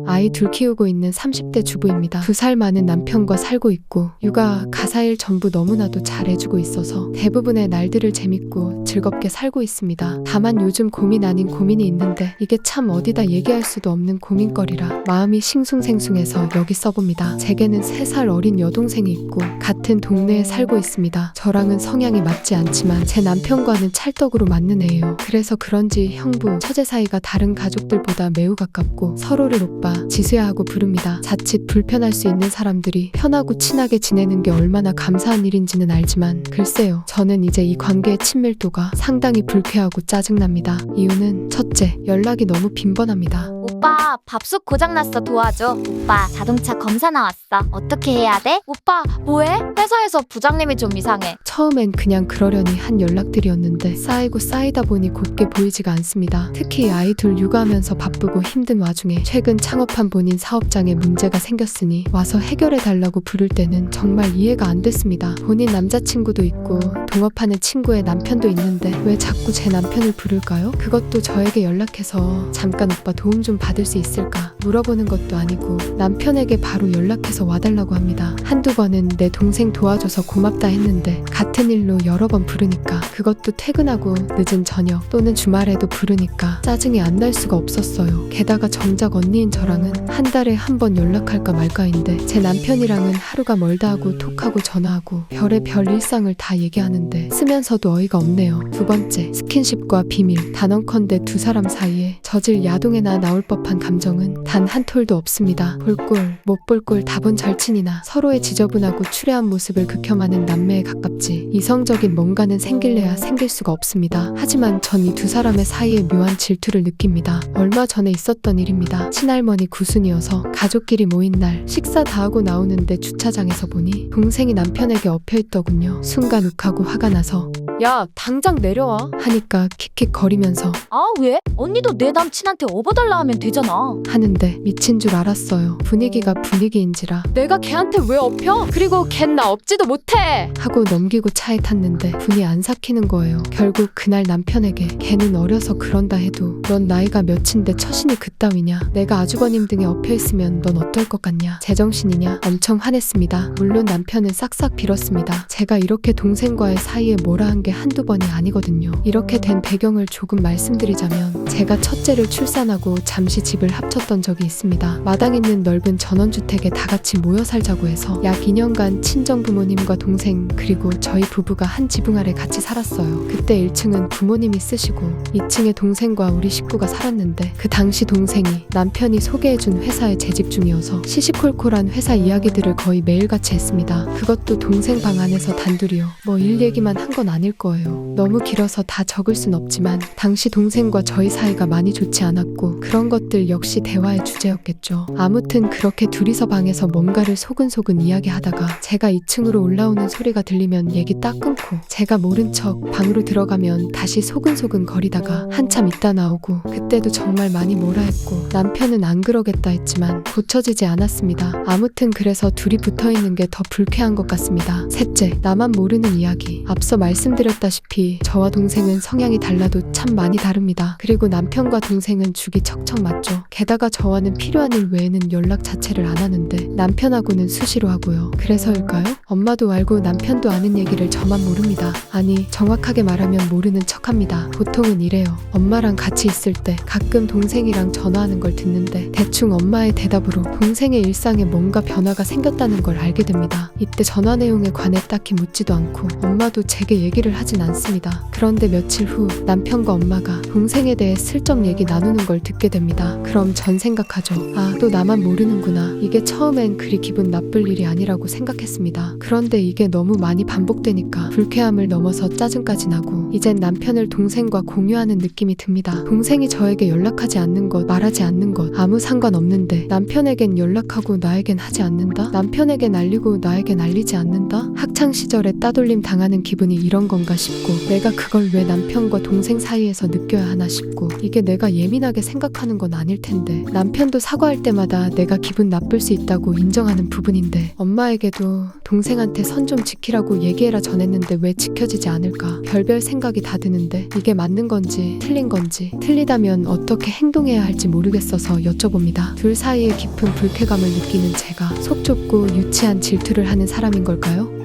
아이 둘 키우고 있는 30대 주부입니다. 2살 많은 남편과 살고 있고 육아, 가사일 전부 너무나도 잘해주고 있어서 대부분의 날들을 재밌고 즐겁게 살고 있습니다. 다만 요즘 고민 아닌 고민이 있는데 이게 참 어디다 얘기할 수도 없는 고민거리라 마음이 싱숭생숭해서 여기 써봅니다. 제게는 3살 어린 여동생이 있고 같은 동네에 살고 있습니다. 저랑은 성향이 맞지 않지만 제 남편과는 찰떡으로 맞는 애예요. 그래서 그런지 형부, 처제 사이가 다른 가족들보다 매우 가깝고 서로를 오빠, 지수야하고 부릅니다. 자칫 불편할 수 있는 사람들이 편하고 친하게 지내는 게 얼마나 감사한 일인지는 알지만 글쎄요, 저는 이제 이 관계의 친밀도가 상당히 불쾌하고 짜증납니다. 이유는 첫째, 연락이 너무 빈번합니다. 오빠, 밥솥 고장났어. 도와줘. 오빠, 자동차 검사 나왔어. 어떻게 해야 돼? 오빠, 뭐해? 회사에서 부장님이 좀 이상해. 처음엔 그냥 그러려니 한 연락들이었는데 쌓이고 쌓이다 보니 곱게 보이지가 않습니다. 특히 아이 둘 육아하면서 바쁘고 힘든 와중에 최근 창업한 본인 사업장에 문제가 생겼으니 와서 해결해달라고 부를 때는 정말 이해가 안 됐습니다. 본인 남자친구도 있고 동업하는 친구의 남편도 있는데 왜 자꾸 제 남편을 부를까요? 그것도 저에게 연락해서 잠깐 오빠 도움 좀 받을 수 있을까 물어보는 것도 아니고 남편에게 바로 연락해서 와달라고 합니다. 한두 번은 내 동생 도와줘서 고맙다 했는데 같은 일로 여러 번 부르니까, 그것도 퇴근하고 늦은 저녁 또는 주말에도 부르니까 짜증이 안 날 수가 없었어요. 게다가 정작 언니인 저랑은 한 달에 한 번 연락할까 말까인데 제 남편이랑은 하루가 멀다 하고 톡하고 전화하고 별의별 일상을 다 얘기하는데 쓰면서도 어이가 없네요. 두 번째, 스킨십과 비밀. 단언컨대 두 사람 사이에 저질 야동에나 나올 법한 감정은 단 한 톨도 없습니다. 볼 꼴, 못 볼 꼴 다 본 절친이나 서로의 지저분하고 추레한 모습을 극혐하는 남매에 가깝지 이성적인 뭔가는 생길래야 생길 수가 없습니다. 하지만 전 이 두 사람의 사이에 묘한 질투를 느낍니다. 얼마 전에 있었던 일입니다. 친할머니 구순이어서 가족끼리 모인 날 식사 다 하고 나오는데 주차장에서 보니 동생이 남편에게 엎혀있더군요. 순간 욱하고 화가 나서 야, 당장 내려와 하니까 킥킥거리면서 아, 왜? 언니도 내 남친한테 업어달라 하면 되잖아. 하는데 미친 줄 알았어요. 분위기가 분위기인지라 내가 걔한테 왜 엎혀? 그리고 걘 나 업지도 못해! 하고 넘기고 차에 탔는데 분이 안 삭히는 거예요. 결국 그날 남편에게 걔는 어려서 그런다 해도 넌 나이가 몇인데 처신이 그따위냐? 내가 아주버님 등에 엎여있으면 넌 어떨 것 같냐? 제정신이냐? 엄청 화냈습니다. 물론 남편은 싹싹 빌었습니다. 제가 이렇게 동생과의 사이에 뭐라 한 게 한두 번이 아니거든요. 이렇게 된 배경을 조금 말씀드리자면 제가 첫째를 출산하고 잠시 집을 합쳤던 적이 있습니다. 마당 있는 넓은 전원주택에 다 같이 모여 살자고 해서 약 2년간 친정부모님과 동생 그리고 저희 부부가 한 지붕 아래 같이 살았어요. 그때 1층은 부모님이 쓰시고 2층에 동생과 우리 식구가 살았는데 그 당시 동생이 남편이 소개해준 회사에 재직 중이어서 시시콜콜한 회사 이야기들을 거의 매일같이 했습니다. 그것도 동생 방 안에서 단둘이요. 뭐 일 얘기만 한 건 아닐 거예요. 너무 길어서 다 적을 순 없지만 당시 동생과 저희 사이가 많이 좋지 않았고 그런 것들 역시 대화의 주제였겠죠. 아무튼 그렇게 둘이서 방에서 뭔가를 소근소근 이야기하다가 제가 2층으로 올라오는 소리가 들리면 얘기 딱 끊고 제가 모른 척 방으로 들어가면 다시 소근소근 거리다가 한참 있다 나오고 그때도 정말 많이 뭐라 했고 남편은 안 그러겠다 했지만 고쳐지지 않았습니다. 아무튼 그래서 둘이 붙어있는 게 더 불쾌한 것 같습니다. 셋째, 나만 모르는 이야기. 앞서 말씀드렸다시피 저와 동생은 성향이 달라도 참 많이 다릅니다. 그리고 남편과 동생은 죽이 척척 맞죠. 게다가 저와는 필요한 일 외에는 연락 자체를 안 하는데 남편하고는 수시로 하고요. 그래서일까요? 엄마도 알고 남편도 아는 얘기를 저만 모릅니다. 아니, 정확하게 말하면 모르는 척합니다. 보통은 이래요. 엄마랑 같이 있을 때 가끔 동생이랑 전화하는 걸 듣는데 대충 엄마의 대답으로 동생의 일상에 뭔가 변화가 생겼다는 걸 알게 됩니다. 이때 전화 내용에 관해 딱히 묻지도 않고 엄마도 제게 얘기를 하진 않습니다. 그런데 며칠 후 남편과 엄마가 동생에 대해 슬쩍 얘기 나누는 걸 듣게 됩니다. 그럼 전 생각하죠. 아, 또 나만 모르는구나. 이게 처음엔 그리 기분 나쁠 일이 아니라고 생각했습니다. 그런데 이게 너무 많이 반복되니까 불쾌함을 넘어서 짜증까지 나고 이젠 남편을 동생과 공유하는 느낌이 듭니다. 동생이 저에게 연락하지 않는 것, 말하지 않는 것 아무 상관없는데 남편에겐 연락하고 나에겐 하지 않는다? 남편에겐 알리고 나에겐 알리지 않는다? 학창시절에 따돌림 당하는 기분이 이런 건가요? 건가 싶고 내가 그걸 왜 남편과 동생 사이에서 느껴야 하나 싶고 이게 내가 예민하게 생각하는 건 아닐 텐데 남편도 사과할 때마다 내가 기분 나쁠 수 있다고 인정하는 부분인데 엄마에게도 동생한테 선 좀 지키라고 얘기해라 전했는데 왜 지켜지지 않을까 별별 생각이 다 드는데 이게 맞는 건지 틀린 건지 틀리다면 어떻게 행동해야 할지 모르겠어서 여쭤봅니다. 둘 사이에 깊은 불쾌감을 느끼는 제가 속 좁고 유치한 질투를 하는 사람인 걸까요?